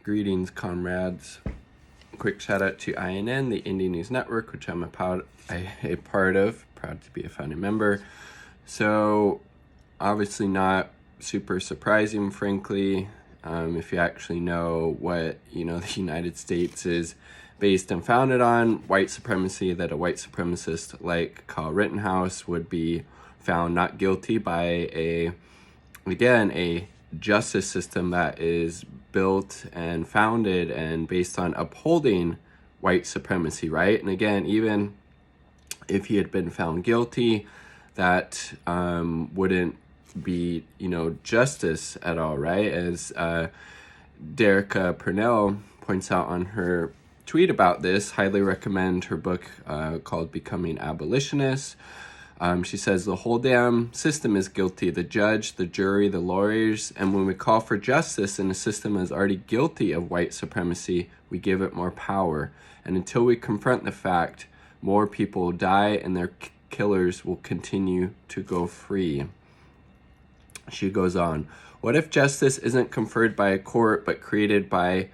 Greetings, comrades. Quick shout out to INN, the Indie News Network, which I'm a part of. Proud to be a founding member. So, obviously not super surprising, frankly, if you actually know what, the United States is based and founded on, white supremacy, that a white supremacist like Kyle Rittenhouse would be found not guilty by a justice system that is built and founded and based on upholding white supremacy, right? And again, even if he had been found guilty, that wouldn't be, justice at all, right? As Derica Purnell points out on her tweet about this, highly recommend her book called Becoming Abolitionist. She says the whole damn system is guilty, the judge, the jury, the lawyers, and when we call for justice and the system is already guilty of white supremacy, we give it more power. And until we confront the fact, more people will die and their killers will continue to go free. She goes on, what if justice isn't conferred by a court but created by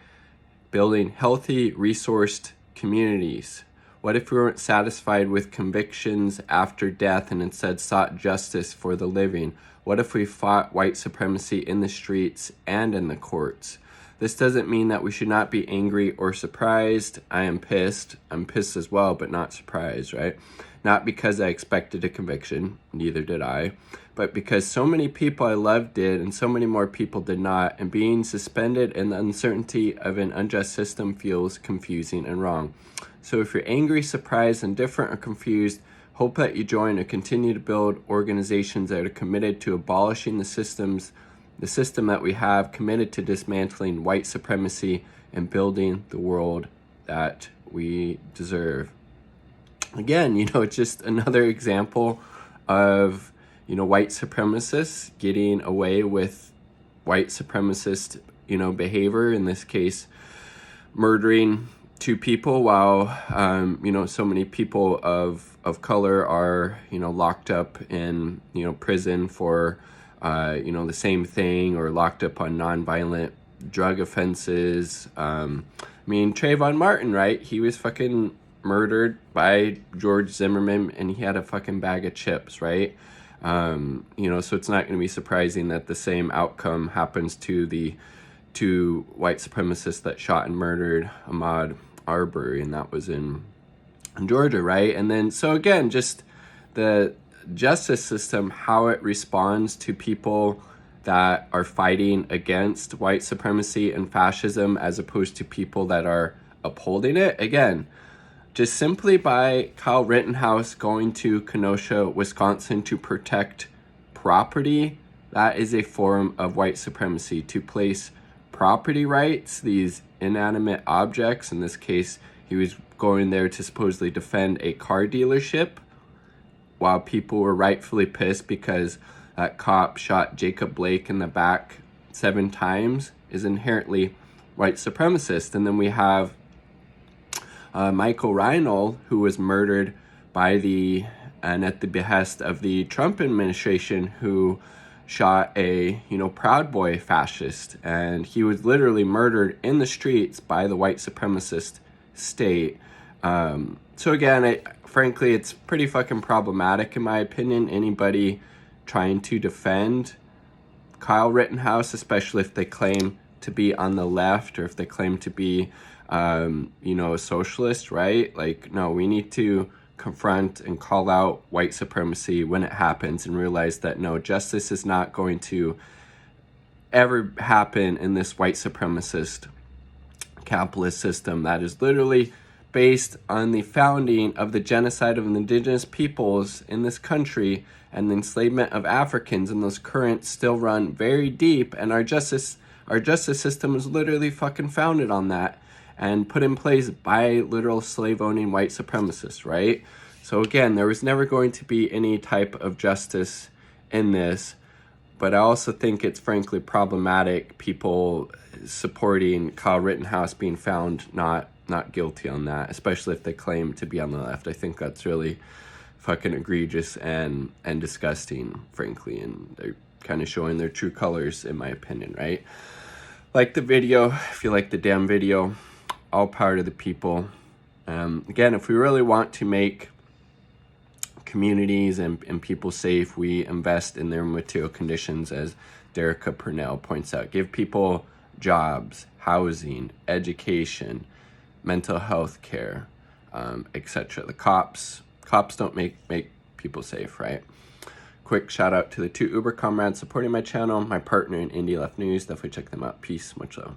building healthy, resourced communities? What if we weren't satisfied with convictions after death and instead sought justice for the living? What if we fought white supremacy in the streets and in the courts? This doesn't mean that we should not be angry or surprised. I am pissed. I'm pissed as well, but not surprised, right? Not because I expected a conviction, neither did I, but because so many people I loved did and so many more people did not, and being suspended in the uncertainty of an unjust system feels confusing and wrong. So if you're angry, surprised, indifferent, or confused, hope that you join or continue to build organizations that are committed to abolishing the system that we have, committed to dismantling white supremacy and building the world that we deserve. Again, it's just another example of, white supremacists getting away with white supremacist, behavior, in this case, murdering two people while, so many people of color are, locked up in, prison for, the same thing, or locked up on nonviolent drug offenses. Trayvon Martin, right? He was fucking murdered by George Zimmerman and he had a fucking bag of chips, right? So it's not going to be surprising that the same outcome happens to the two white supremacists that shot and murdered Ahmaud Arbery, and that was in Georgia, right? And then, so again, just the justice system, how it responds to people that are fighting against white supremacy and fascism as opposed to people that are upholding it. Again, just simply by Kyle Rittenhouse going to Kenosha, Wisconsin to protect property, that is a form of white supremacy. To place property rights, these inanimate objects, in this case, he was going there to supposedly defend a car dealership, while people were rightfully pissed because that cop shot Jacob Blake in the back 7 times, is inherently white supremacist. And then we have Michael Reinl, who was murdered and at the behest of the Trump administration, who shot a, Proud Boy fascist. And he was literally murdered in the streets by the white supremacist state. So again, frankly, it's pretty fucking problematic in my opinion. Anybody trying to defend Kyle Rittenhouse, especially if they claim to be on the left or if they claim to be, a socialist, right? Like, no, we need to confront and call out white supremacy when it happens and realize that no, justice is not going to ever happen in this white supremacist capitalist system that is literally based on the founding of the genocide of the indigenous peoples in this country and the enslavement of Africans, and those currents still run very deep, and our justice system is literally fucking founded on that and put in place by literal slave-owning white supremacists, right? So again, there was never going to be any type of justice in this, but I also think it's frankly problematic people supporting Kyle Rittenhouse being found not guilty on that, especially if they claim to be on the left. I think that's really fucking egregious and disgusting, frankly, and they're kind of showing their true colors, in my opinion, right? Like the video, if you like the damn video, all part of the people. Again, if we really want to make communities and people safe, we invest in their material conditions, as Derica Purnell points out. Give people jobs, housing, education, mental health care, etc. The cops don't make people safe, right? Quick shout out to the 2 Uber comrades supporting my channel, my partner in Indie Left News. Definitely check them out. Peace, much love.